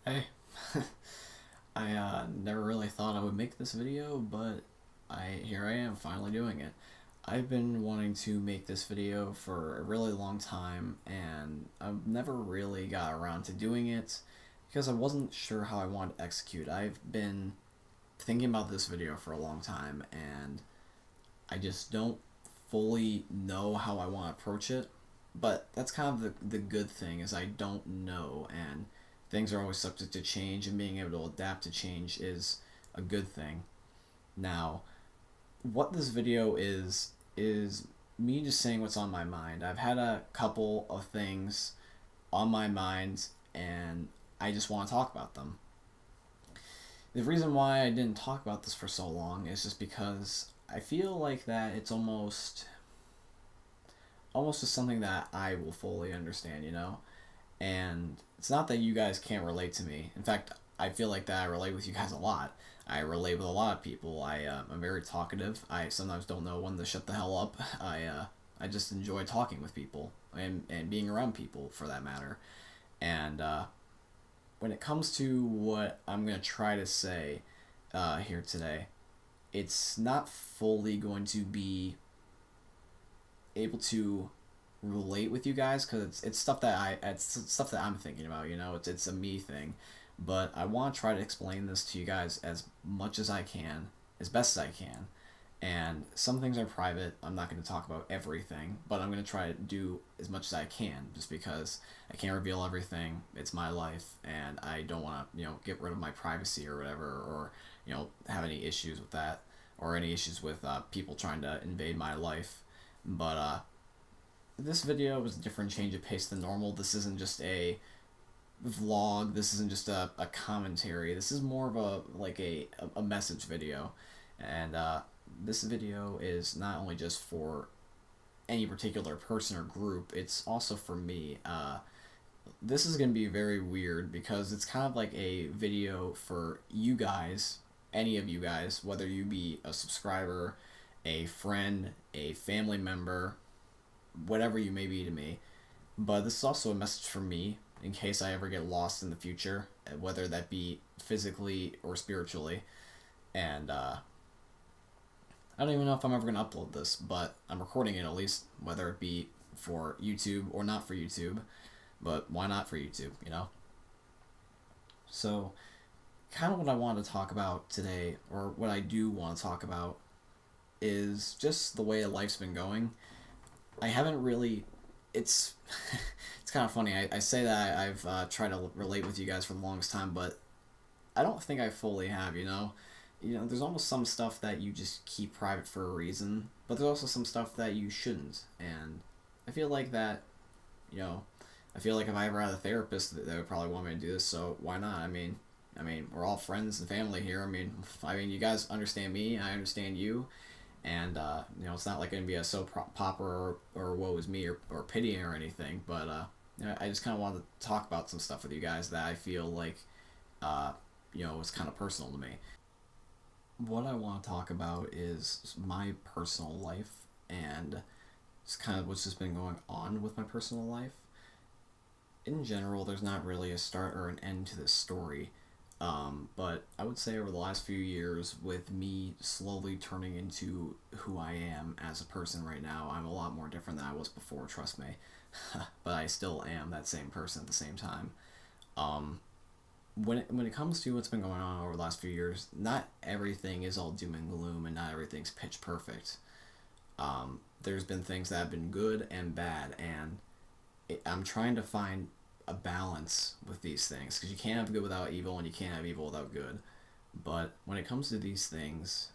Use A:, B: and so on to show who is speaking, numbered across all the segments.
A: Hey, I never really thought I would make this video, but here I am finally doing it. I've been wanting to make this video for a really long time, and I've never really got around to doing it because I wasn't sure how I wanted to execute. I've been thinking about this video for a long time, and I just don't fully know how I want to approach it. But that's kind of the good thing is I don't know, and things are always subject to change, and being able to adapt to change is a good thing. Now, what this video is me just saying what's on my mind. I've had a couple of things on my mind, and I just want to talk about them. The reason why I didn't talk about this for so long is just because I feel like that it's almost just something that I will fully understand, And it's not that you guys can't relate to me. In fact, I feel like that I relate with you guys a lot. I relate with a lot of people. I'm very talkative. I sometimes don't know when to shut the hell up. I just enjoy talking with people and being around people for that matter. And when it comes to what I'm gonna try to say here today, it's not fully going to be able to relate with you guys because it's stuff that it's stuff that I'm thinking about. It's a me thing, but I want to try to explain this to you guys as much as I can, as best as I can. And some things are private. I'm not going to talk about everything, but I'm going to try to do as much as I can, just because I can't reveal everything. It's my life, and I don't want to get rid of my privacy or whatever, or have any issues with that, or any issues with people trying to invade my life. But this video was a different change of pace than normal. This isn't just a vlog. This isn't just a commentary. This is more of a message video. And this video is not only just for any particular person or group, it's also for me. This is going to be very weird because it's kind of like a video for you guys, any of you guys, whether you be a subscriber, a friend, a family member, whatever you may be to me. But this is also a message for me in case I ever get lost in the future, whether that be physically or spiritually. And I don't even know if I'm ever going to upload this, but I'm recording it at least, whether it be for YouTube or not for YouTube. But why not for YouTube? So, kind of what I want to talk about today, or what I do want to talk about, is just the way life's been going. I haven't really. It's it's kind of funny. I say that I've tried to relate with you guys for the longest time, but I don't think I fully have. There's almost some stuff that you just keep private for a reason, but there's also some stuff that you shouldn't. And I feel like that. You know, I feel like if I ever had a therapist, they would probably want me to do this. So why not? I mean, we're all friends and family here. I mean, you guys understand me. I understand you. And it's not like going to be a popper or woe is me or pity or anything, but I just kind of wanted to talk about some stuff with you guys that I feel like was kind of personal to me. What I want to talk about is my personal life, and it's kind of what's just been going on with my personal life. In general, there's not really a start or an end to this story. But I would say over the last few years, with me slowly turning into who I am as a person right now, I'm a lot more different than I was before, trust me. But I still am that same person at the same time. Um, when it comes to what's been going on over the last few years, not everything is all doom and gloom, and not everything's pitch perfect. There's been things that have been good and bad, and I'm trying to find a balance with these things, because you can't have good without evil, and you can't have evil without good. But when it comes to these things,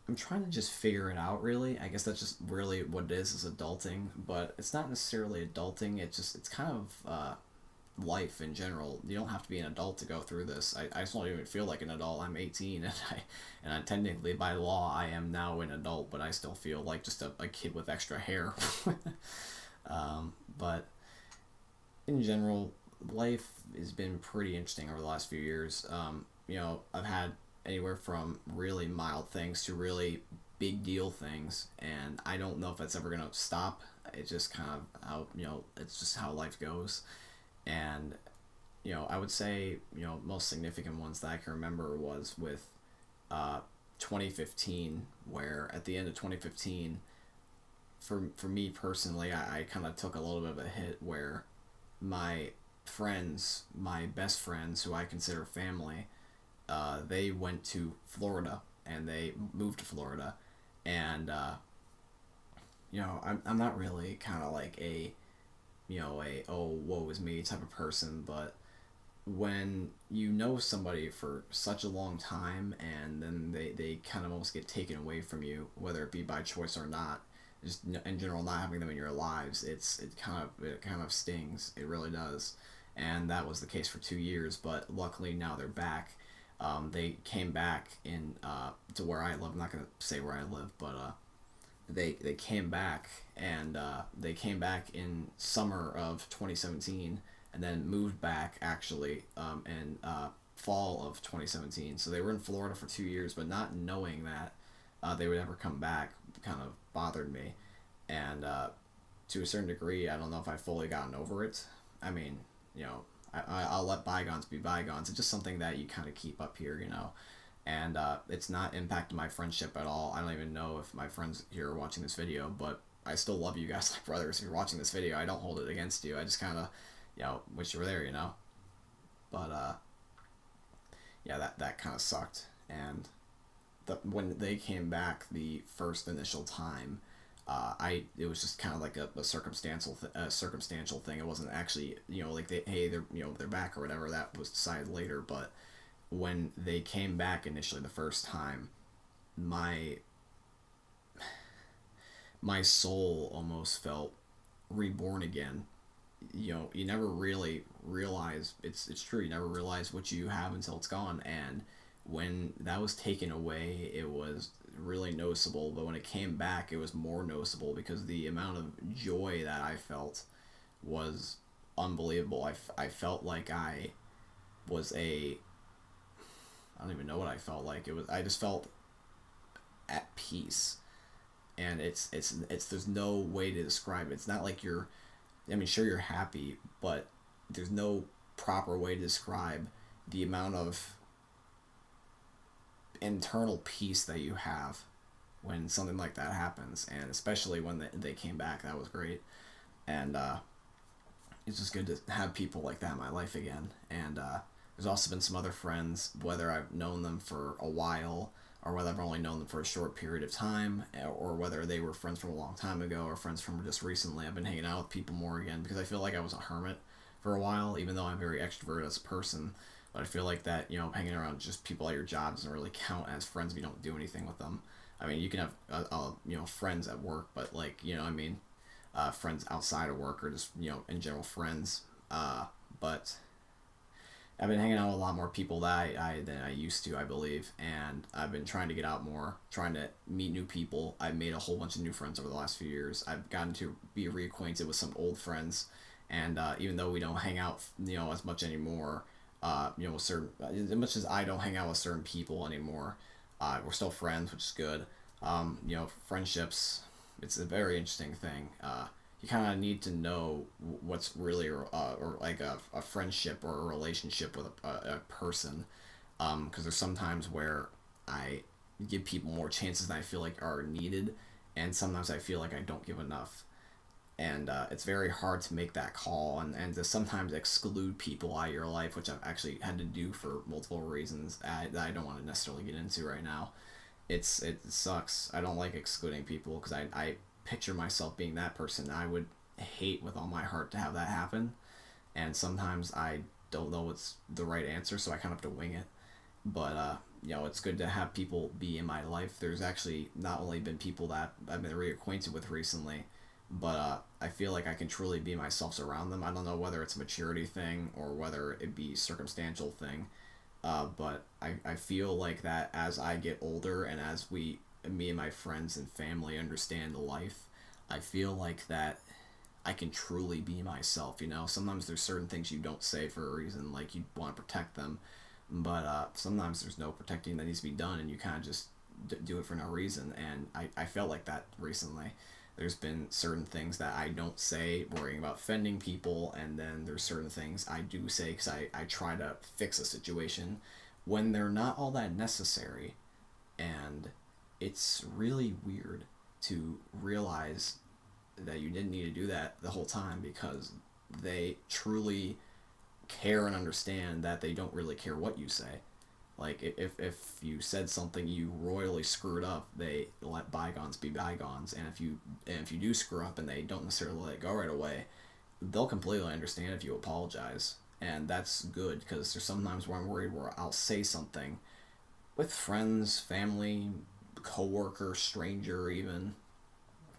A: I'm trying to just figure it out, really. I guess that's just really what it is adulting, but it's not necessarily adulting. It's kind of life in general. You don't have to be an adult to go through this. I just don't even feel like an adult. I'm 18, and I technically by law I am now an adult, but I still feel like just a kid with extra hair. But in general, life has been pretty interesting over the last few years. I've had anywhere from really mild things to really big deal things, and I don't know if that's ever gonna stop. It's just kind of how it's just how life goes. And I would say, most significant ones that I can remember was with uh, 2015, where at the end of 2015, for me personally, I kind of took a little bit of a hit where my my best friends, who I consider family, they went to Florida and they moved to Florida, and I'm not really kind of like a oh woe is me type of person, but when you know somebody for such a long time and then they kind of almost get taken away from you, whether it be by choice or not, just in general not having them in your lives, it kind of stings. It really does. And that was the case for 2 years, but luckily now they're back. They came back in to where I live. I'm not gonna say where I live, but they came back, and they came back in summer of 2017, and then moved back actually in fall of 2017. So they were in Florida for 2 years, but not knowing that they would ever come back kind of bothered me, and to a certain degree, I don't know if I've fully gotten over it. I mean, I'll let bygones be bygones. It's just something that you kind of keep up here, and it's not impacted my friendship at all. I don't even know if my friends here are watching this video, but I still love you guys like brothers. If you're watching this video, I don't hold it against you. I just kind of, wish you were there, But yeah, that kind of sucked. And when they came back the first initial time, it was just kind of like a circumstantial thing. It wasn't actually like they're back or whatever. That was decided later. But when they came back initially the first time, my soul almost felt reborn again. You never really realize it's true. You never realize what you have until it's gone. And when that was taken away, it was really noticeable. But when it came back, it was more noticeable because the amount of joy that I felt was unbelievable. I felt like I was I don't even know what I felt like. I just felt at peace. And it's there's no way to describe it. It's not like sure you're happy, but there's no proper way to describe the amount of internal peace that you have when something like that happens, and especially when they came back. That was great. And it's just good to have people like that in my life again. And there's also been some other friends, whether I've known them for a while or whether I've only known them for a short period of time, or whether they were friends from a long time ago or friends from just recently. I've been hanging out with people more again because I feel like I was a hermit for a while, even though I'm very extroverted as a person. But I feel like that, hanging around just people at your job doesn't really count as friends if you don't do anything with them. I mean, you can have, friends at work, but friends outside of work or just, in general friends. But I've been hanging out with a lot more people than I used to, I believe, and I've been trying to get out more, trying to meet new people. I've made a whole bunch of new friends over the last few years. I've gotten to be reacquainted with some old friends, and even though we don't hang out, as much anymore, as much as I don't hang out with certain people anymore, we're still friends, which is good. Friendships, it's a very interesting thing. You kind of need to know what's really or like a friendship or a relationship with a person, because there's sometimes where I give people more chances than I feel like are needed, and sometimes I feel like I don't give enough. And it's very hard to make that call, and to sometimes exclude people out of your life, which I've actually had to do for multiple reasons that I don't want to necessarily get into right now. It sucks. I don't like excluding people because I picture myself being that person. I would hate with all my heart to have that happen, and sometimes I don't know what's the right answer, so I kind of have to wing it. But it's good to have people be in my life. There's actually not only been people that I've been reacquainted with recently, but I feel like I can truly be myself around them. I don't know whether it's a maturity thing or whether it be a circumstantial thing, but I feel like that as I get older and as me and my friends and family understand life, I feel like that I can truly be myself. Sometimes there's certain things you don't say for a reason, like you want to protect them, but sometimes there's no protecting that needs to be done, and you kind of just do it for no reason. And I felt like that recently. There's been certain things that I don't say, worrying about offending people, and then there's certain things I do say because I try to fix a situation when they're not all that necessary. And it's really weird to realize that you didn't need to do that the whole time because they truly care and understand that they don't really care what you say. Like if you said something you royally screwed up, they let bygones be bygones. And if you do screw up and they don't necessarily let it go right away, they'll completely understand if you apologize. And that's good because there's sometimes where I'm worried where I'll say something with friends, family, coworker, stranger even,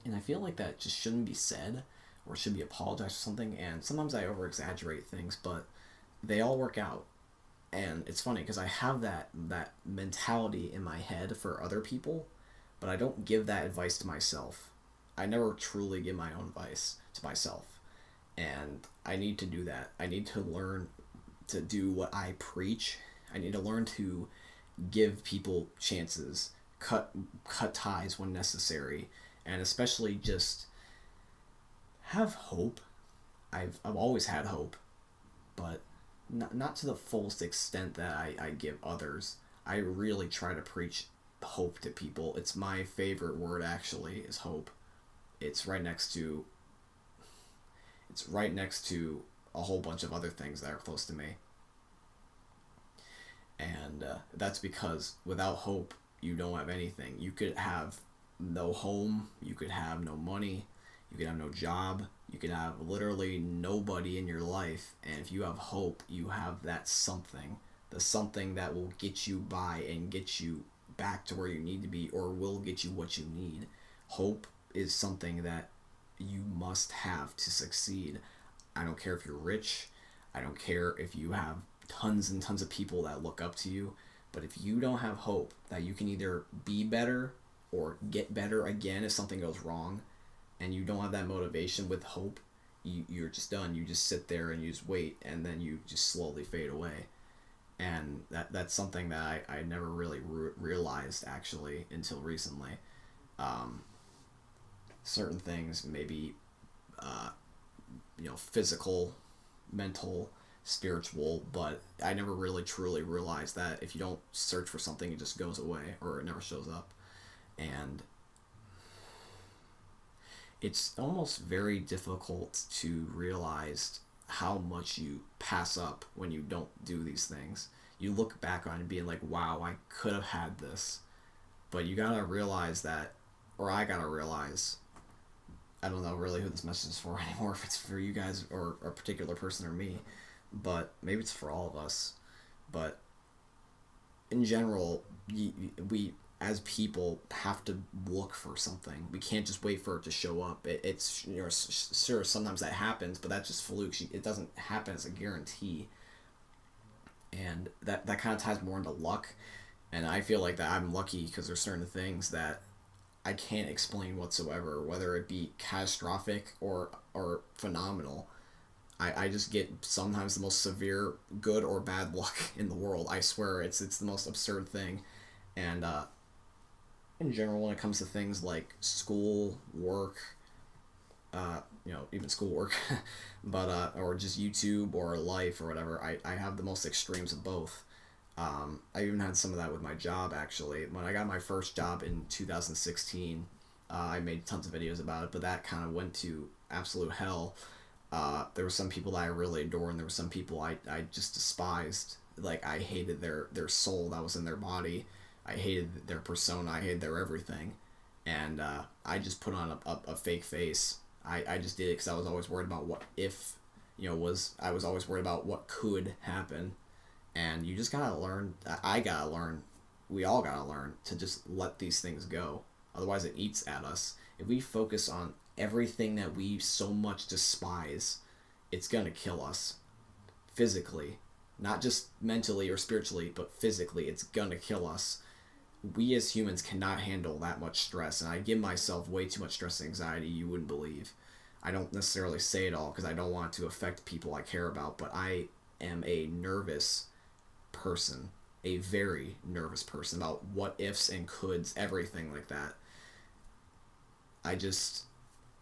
A: and I feel like that just shouldn't be said or should be apologized for something. And sometimes I over exaggerate things, but they all work out. And it's funny because I have that mentality in my head for other people, but I don't give that advice to myself. I never truly give my own advice to myself, and I need to do that. I need to learn to do what I preach. I need to learn to give people chances, cut ties when necessary, and especially just have hope. I've always had hope, but not to the fullest extent that I give others. I really try to preach hope to people. It's my favorite word actually is hope. It's right next to a whole bunch of other things that are close to me. And that's because without hope, you don't have anything. You could have no home, you could have no money, you could have no job, you could have literally nobody in your life. And if you have hope, you have that something, the something that will get you by and get you back to where you need to be, or will get you what you need. Hope is something that you must have to succeed. I don't care if you're rich, I don't care if you have tons and tons of people that look up to you, but if you don't have hope that you can either be better or get better again if something goes wrong, and you don't have that motivation with hope, you're just done. You just sit there and you just wait, and then you just slowly fade away. And that's something that I never really realized actually until recently. Certain things, maybe physical, mental, spiritual, but I never really truly realized that if you don't search for something, it just goes away or it never shows up. And it's almost very difficult to realize how much you pass up when you don't do these things. You look back on it being like, wow, I could have had this. But you gotta realize that, or I gotta realize, I don't know really who this message is for anymore, if it's for you guys or a particular person or me, but maybe it's for all of us. But in general, we as people have to look for something. We can't just wait for it to show up. It's sure sometimes that happens, but that's just flukes. It doesn't happen as a guarantee, and that kind of ties more into luck. And I feel like that I'm lucky because there's certain things that I can't explain whatsoever, whether it be catastrophic or phenomenal. I just get sometimes the most severe good or bad luck in the world. I swear it's the most absurd thing. And in general, when it comes to things like school, work, even schoolwork, but or just YouTube or life or whatever, I have the most extremes of both. I even had some of that with my job actually. When I got my first job in 2016, I made tons of videos about it, but that kind of went to absolute hell. There were some people that I really adored, and there were some people I just despised. Like, I hated their soul that was in their body. I hated their persona. I hated their everything. And I just put on a fake face. I just did it because I was always worried about what if, I was always worried about what could happen. And you just gotta learn, I gotta learn, we all gotta learn to just let these things go. Otherwise it eats at us. If we focus on everything that we so much despise, it's gonna kill us. Physically. Not just mentally or spiritually, but physically, it's gonna kill us. We as humans cannot handle that much stress, and I give myself way too much stress and anxiety you wouldn't believe. I don't necessarily say it all because I don't want it to affect people I care about, but I am a nervous person, a very nervous person about what ifs and coulds, everything like that. I just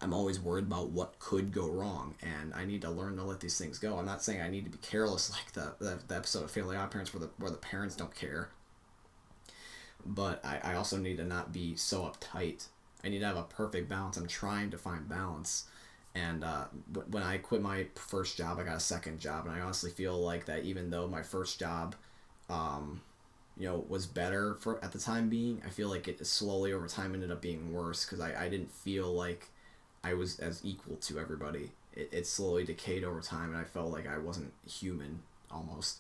A: I'm always worried about what could go wrong, and I need to learn to let these things go. I'm not saying I need to be careless like the episode of Fairly Odd Parents where the parents don't care, but I also need to not be so uptight. I need to have a perfect balance. I'm trying to find balance. And when I quit my first job, I got a second job, and I honestly feel like that even though my first job, was better for at the time being, I feel like it slowly over time ended up being worse because I didn't feel like I was as equal to everybody. It slowly decayed over time, and I felt like I wasn't human almost.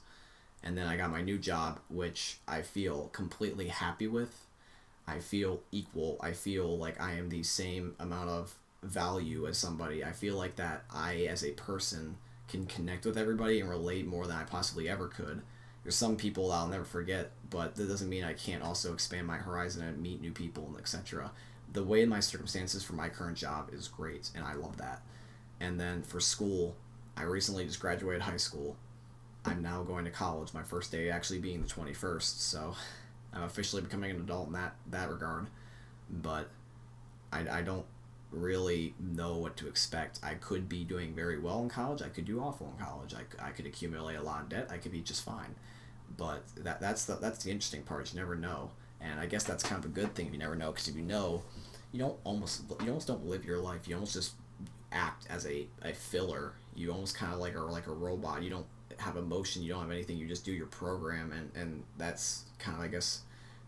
A: And then I got my new job, which I feel completely happy with. I feel equal. I feel like I am the same amount of value as somebody. I feel like that I, as a person, can connect with everybody and relate more than I possibly ever could. There's some people that I'll never forget, but that doesn't mean I can't also expand my horizon and meet new people and etc. The way my circumstances for my current job is great, and I love that. And then for school, I recently just graduated high school. I'm now going to college, my first day actually being the 21st, so I'm officially becoming an adult in that regard. But I don't really know what to expect. I could be doing very well in college. I could do awful in college. I could accumulate a lot of debt. I could be just fine. But that's the interesting part. You never know. And I guess that's kind of a good thing if you never know, because if you know, you almost don't live your life. You almost just act as a filler. You almost kind of are like a robot. You don't have emotion. You don't have anything. You just do your program, and that's kind of, I guess,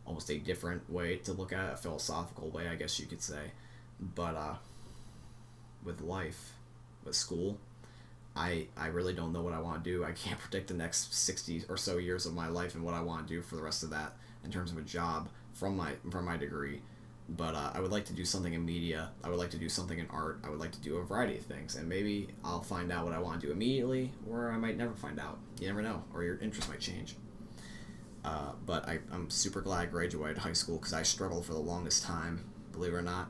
A: almost a different way to look at it, a philosophical way, I guess you could say. But with life, with school, I really don't know what I want to do. I can't predict the next 60 or so years of my life and what I want to do for the rest of that in terms of a job from my degree. But I would like to do something in media. I would like to do something in art. I would like to do a variety of things. And maybe I'll find out what I want to do immediately, or I might never find out. You never know, or your interest might change. But I'm super glad I graduated high school because I struggled for the longest time, believe it or not.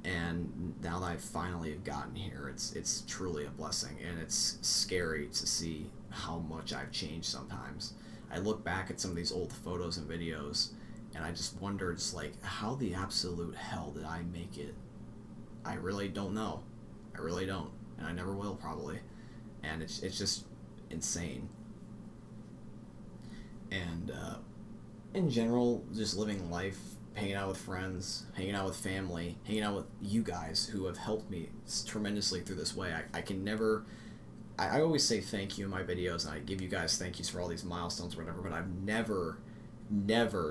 A: And now that I finally have gotten here, it's truly a blessing, and it's scary to see how much I've changed sometimes. I look back at some of these old photos and videos, and I just wonder, how the absolute hell did I make it? I really don't know. I really don't, and I never will probably. And it's just insane. And in general, just living life, hanging out with friends, hanging out with family, hanging out with you guys who have helped me tremendously through this way. I always say thank you in my videos, and I give you guys thank yous for all these milestones or whatever, but I've never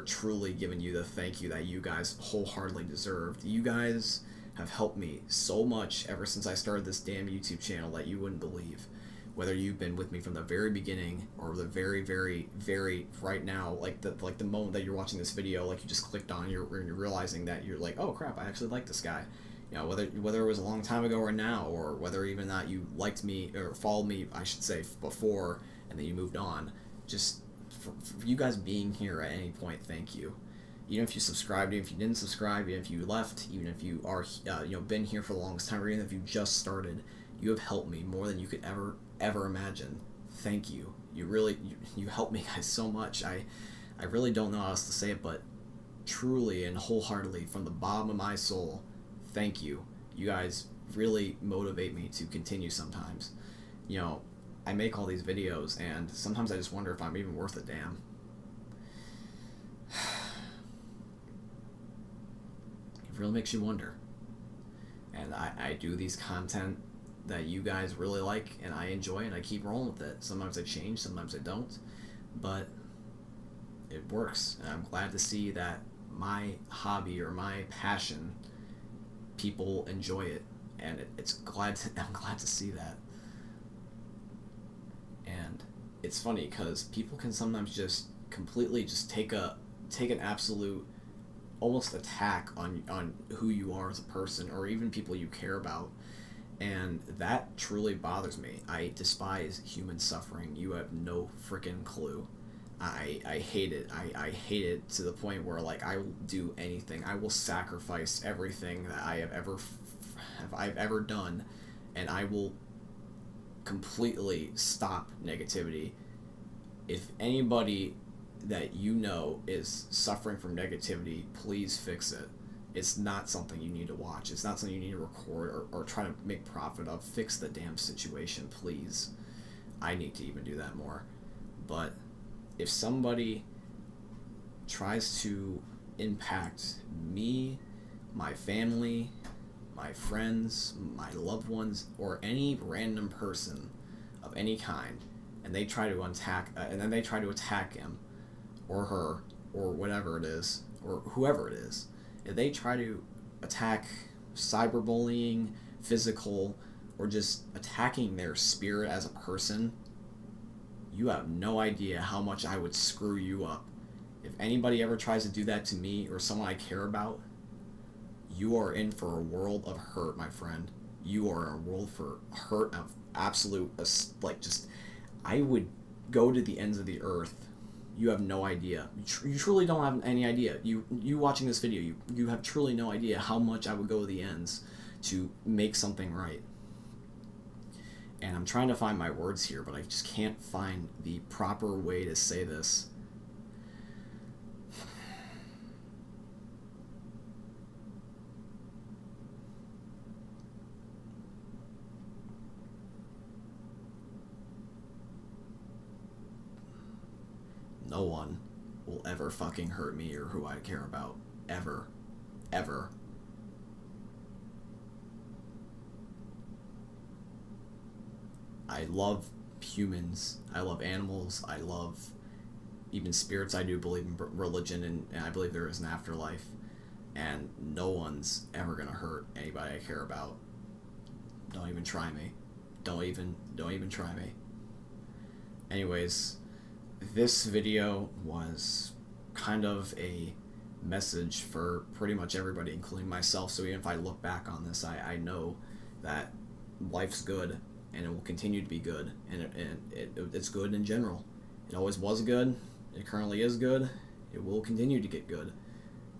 A: truly given you the thank you that you guys wholeheartedly deserved. You guys have helped me so much ever since I started this damn YouTube channel that you wouldn't believe. Whether you've been with me from the very beginning or the very, very, very right now, like the moment that you're watching this video, like you just clicked on, you're realizing that you're like, oh crap, I actually like this guy. Whether it was a long time ago or now, or whether even not you liked me or followed me, I should say, before, and then you moved on. Just for you guys being here at any point, thank you. Even if you subscribed, even if you didn't subscribe, even if you left, even if you are been here for the longest time, or even if you just started, you have helped me more than you could ever imagine. Thank you. You helped me guys so much. I really don't know how else to say it, but truly and wholeheartedly from the bottom of my soul, thank you. You guys really motivate me to continue sometimes. I make all these videos, and sometimes I just wonder if I'm even worth a damn. It really makes you wonder. And I do these content that you guys really like, and I enjoy, and I keep rolling with it. Sometimes I change, sometimes I don't, but it works, and I'm glad to see that my hobby or my passion, people enjoy it, and I'm glad to see that. And it's funny because people can sometimes just completely just take an absolute almost attack on who you are as a person, or even people you care about. And that truly bothers me. I despise human suffering. You have no freaking clue. I hate it. I hate it to the point where I will do anything. I will sacrifice everything that I've ever done, and I will completely stop negativity. If anybody that is suffering from negativity, please fix it. It's not something you need to watch. It's not something you need to record or try to make profit of. Fix the damn situation, please. I need to even do that more. But if somebody tries to impact me, my family, my friends, my loved ones, or any random person of any kind, and they try to attack him or her or whatever it is or whoever it is, if they try to attack cyberbullying, physical, or just attacking their spirit as a person, you have no idea how much I would screw you up. If anybody ever tries to do that to me or someone I care about, you are in for a world of hurt, my friend. You are in a world for hurt of absolute, I would go to the ends of the earth. You have no idea. You truly don't have any idea. You watching this video, you have truly no idea how much I would go to the ends to make something right. And I'm trying to find my words here, but I just can't find the proper way to say this. No one will ever fucking hurt me or who I care about. Ever. Ever. I love humans. I love animals. I love even spirits. I do believe in religion, and I believe there is an afterlife. And no one's ever gonna hurt anybody I care about. Don't even try me. Don't even try me. Anyways, this video was kind of a message for pretty much everybody, including myself. So even if I look back on this, I know that life's good, and it will continue to be good, and it's good in general. It always was good. It currently is good. It will continue to get good,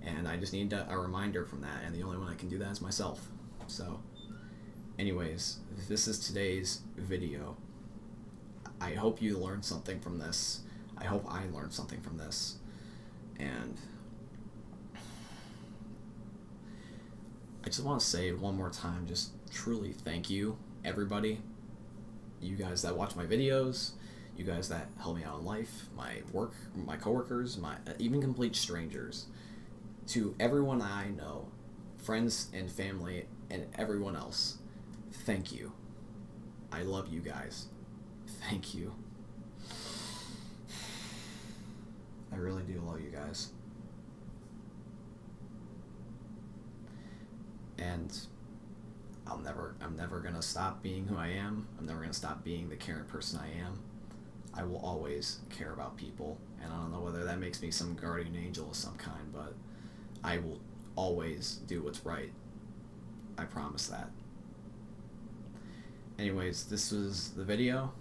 A: and I just need a reminder from that, and the only one I can do that is myself. So anyways, this is today's video. I hope you learned something from this. I hope I learned something from this. And I just want to say one more time, just truly thank you, everybody. You guys that watch my videos, you guys that help me out in life, my work, my coworkers, my even complete strangers. To everyone I know, friends and family and everyone else, thank you. I love you guys. Thank you. I really do love you guys. And I'm never gonna stop being who I am. I'm never gonna stop being the caring person I am. I will always care about people, and I don't know whether that makes me some guardian angel of some kind, but I will always do what's right. I promise that. Anyways, this was the video.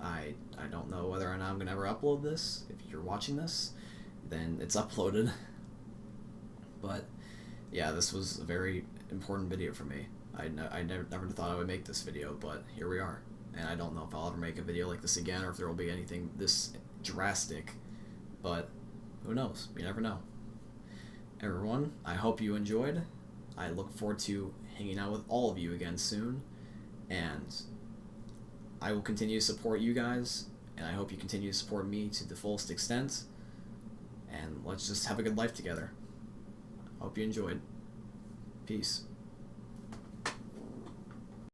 A: I don't know whether or not I'm going to ever upload this. If you're watching this, then it's uploaded. But yeah, this was a very important video for me. I never thought I would make this video, but here we are. And I don't know if I'll ever make a video like this again, or if there will be anything this drastic. But who knows? You never know. Everyone, I hope you enjoyed. I look forward to hanging out with all of you again soon. And I will continue to support you guys, and I hope you continue to support me to the fullest extent. And let's just have a good life together. Hope you enjoyed. Peace.